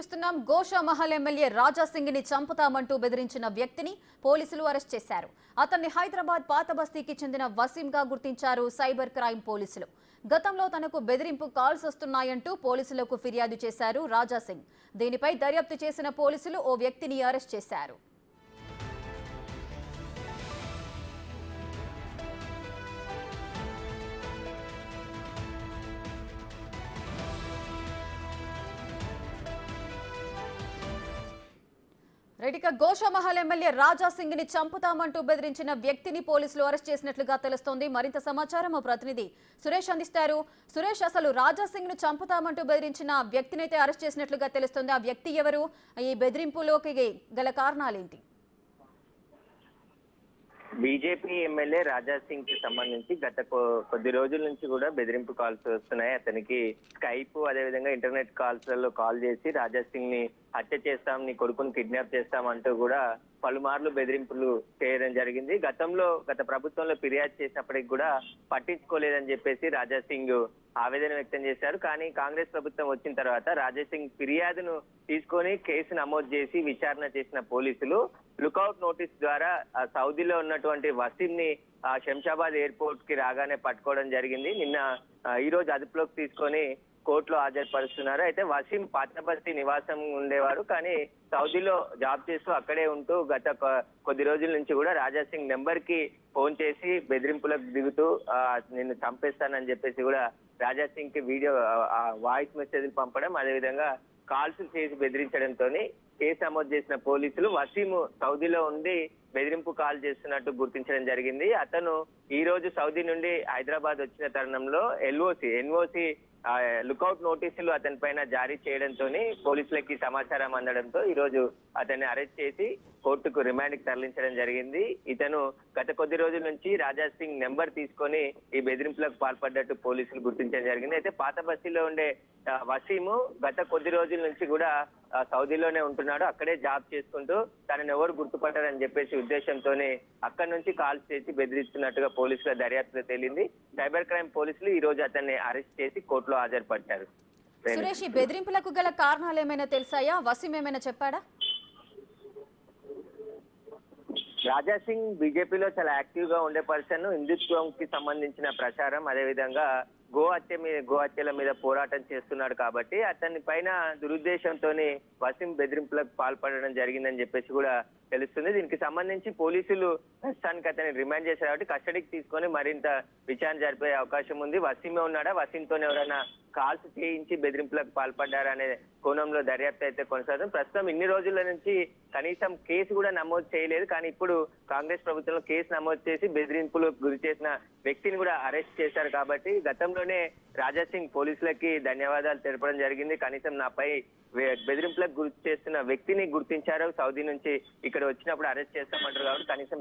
చూస్తున్నాం. గోషామహల్ ఎమ్మెల్యే రాజా సింగ్ ని చంపుతామంటూ బెదిరించిన వ్యక్తిని పోలీసులు అరెస్ట్ చేశారు. అతన్ని హైదరాబాద్ పాత బస్తీకి చెందిన వసీం గా గుర్తించారు సైబర్ క్రైమ్ పోలీసులు. గతంలో తనకు బెదిరింపు కాల్స్ వస్తున్నాయంటూ పోలీసులకు ఫిర్యాదు చేశారు రాజా సింగ్. దీనిపై దర్యాప్తు చేసిన పోలీసులు ఓ వ్యక్తిని అరెస్ట్ చేశారు. రెడ్డిక గోషామహల్ ఎమ్మెల్యే రాజా సింగ్ ని చంపుతామంటూ బెదిరించిన వ్యక్తిని పోలీసులు అరెస్ట్ చేసినట్లుగా తెలుస్తోంది. మరింత సమాచారం మా ప్రతినిధి సురేష్ అందిస్తారు. సురేష్, అసలు రాజా సింగ్ ను చంపుతామంటూ బెదిరించిన వ్యక్తిని అయితే అరెస్ట్ చేసినట్లుగా తెలుస్తోంది. ఆ వ్యక్తి ఎవరు? ఈ బెదిరింపులోకి గల కారణాలేంటి? బీజేపీ ఎమ్మెల్యే రాజా సింగ్ కి సంబంధించి గత కొద్ది రోజుల నుంచి కూడా బెదిరింపు కాల్స్ వస్తున్నాయి. అతనికి స్కైప్ అదేవిధంగా ఇంటర్నెట్ కాల్స్ లలో కాల్ చేసి రాజా సింగ్ ని హత్య చేస్తాం, నీ కొడుకుని కిడ్నాప్ చేస్తాం అంటూ కూడా పలుమార్లు బెదిరింపులు చేయడం జరిగింది. గత ప్రభుత్వంలో ఫిర్యాదు చేసినప్పటికి కూడా పట్టించుకోలేదని చెప్పేసి రాజా సింగ్ ఆవేదన వ్యక్తం చేశారు. కానీ కాంగ్రెస్ ప్రభుత్వం వచ్చిన తర్వాత రాజా సింగ్ ఫిర్యాదును తీసుకొని కేసు నమోదు చేసి విచారణ చేసిన పోలీసులు లుకౌట్ నోటీస్ ద్వారా సౌదీలో ఉన్నటువంటి వసీం ని శంషాబాద్ ఎయిర్పోర్ట్ కి రాగానే పట్టుకోవడం జరిగింది. ఈ రోజు అదుపులోకి తీసుకొని కోర్టులో హాజరుపరుస్తున్నారు. అయితే వసీం పాతబస్తీ నివాసం ఉండేవారు, కానీ సౌదీలో జాబ్ చేస్తూ అక్కడే ఉంటూ గత కొద్ది రోజుల నుంచి కూడా రాజా సింగ్ నెంబర్ కి ఫోన్ చేసి బెదిరింపులకు దిగుతూ నిన్ను చంపేస్తానని చెప్పేసి కూడా రాజా సింగ్ కి వీడియో వాయిస్ మెసేజ్ పంపడం, అదేవిధంగా కాల్స్ చేసి బెదిరించడంతో కేసు నమోదు చేసిన పోలీసులు వసీం సౌదీలో ఉండి బెదిరింపు కాల్ చేస్తున్నట్టు గుర్తించడం జరిగింది. అతను ఈ రోజు సౌదీ నుండి హైదరాబాద్ వచ్చిన తరుణంలో ఎన్ఓసి లుకౌట్ నోటీసులు అతని పైన జారీ చేయడంతో పోలీసులకి సమాచారం అందడంతో ఈ రోజు అతన్ని అరెస్ట్ చేసి కోర్టుకు రిమాండ్ కి తరలించడం జరిగింది. ఇతను గత కొద్ది రోజుల నుంచి రాజా సింగ్ నెంబర్ తీసుకొని ఈ బెదిరింపులకు పాల్పడ్డట్టు పోలీసులు గుర్తించడం జరిగింది. అయితే పాత బస్తీలో ఉండే వసీము గత కొద్ది రోజుల నుంచి కూడా సౌదీలోనే ఉంటున్నాడు. అక్కడే జాబ్ చేసుకుంటూ తనను ఎవరు గుర్తుపట్టారని చెప్పేసి ఉద్దేశంతోనే అక్కడి నుంచి కాల్స్ చేసి బెదిరిస్తున్నట్టుగా పోలీసుల దర్యాప్తులో తేలింది. సైబర్ క్రైమ్ పోలీసులు ఈ రోజు అతన్ని అరెస్ట్ చేసి కోర్టులో హాజరుపరిచారు. సురేష్, ఈ బెదిరింపులకు గల కారణాలు ఏమైనా తెలుసాయా? వసీం ఏమైనా చెప్పాడా? రాజా సింగ్ బీజేపీలో చాలా యాక్టివ్ గా ఉండే పర్సన్. హిందుత్వం కి సంబంధించిన ప్రచారం, అదేవిధంగా గో హత్యల మీద పోరాటం చేస్తున్నాడు కాబట్టి అతని పైన దురుద్దేశంతో వసీం బెదిరింపులకు పాల్పడడం జరిగిందని చెప్పేసి కూడా తెలుస్తుంది. దీనికి సంబంధించి పోలీసులు ప్రస్తుతానికి అతన్ని రిమాండ్ చేశారు కాబట్టి కస్టడీకి తీసుకొని మరింత విచారణ జరిపే అవకాశం ఉంది. వసీమే ఉన్నాడా, వసీంతోనే ఎవరైనా కాల్స్ చేయించి బెదిరింపులకు పాల్పడ్డారా అనే కోణంలో దర్యాప్తు అయితే కొనసాగుతుంది. ప్రస్తుతం ఇన్ని రోజుల నుంచి కనీసం కేసు కూడా నమోదు చేయలేదు, కానీ ఇప్పుడు కాంగ్రెస్ ప్రభుత్వంలో కేసు నమోదు చేసి బెదిరింపులకు గురి చేసిన వ్యక్తిని కూడా అరెస్ట్ చేశారు. కాబట్టి గతంలోనే రాజా సింగ్ పోలీసులకి ధన్యవాదాలు తెలపడం జరిగింది. కనీసం నాపై బెదిరింపులకు గురి చేస్తున్న వ్యక్తిని గుర్తించారు, సౌదీ నుంచి ఇక్కడ వచ్చినప్పుడు అరెస్ట్ చేస్తామంటారు కాబట్టి కనీసం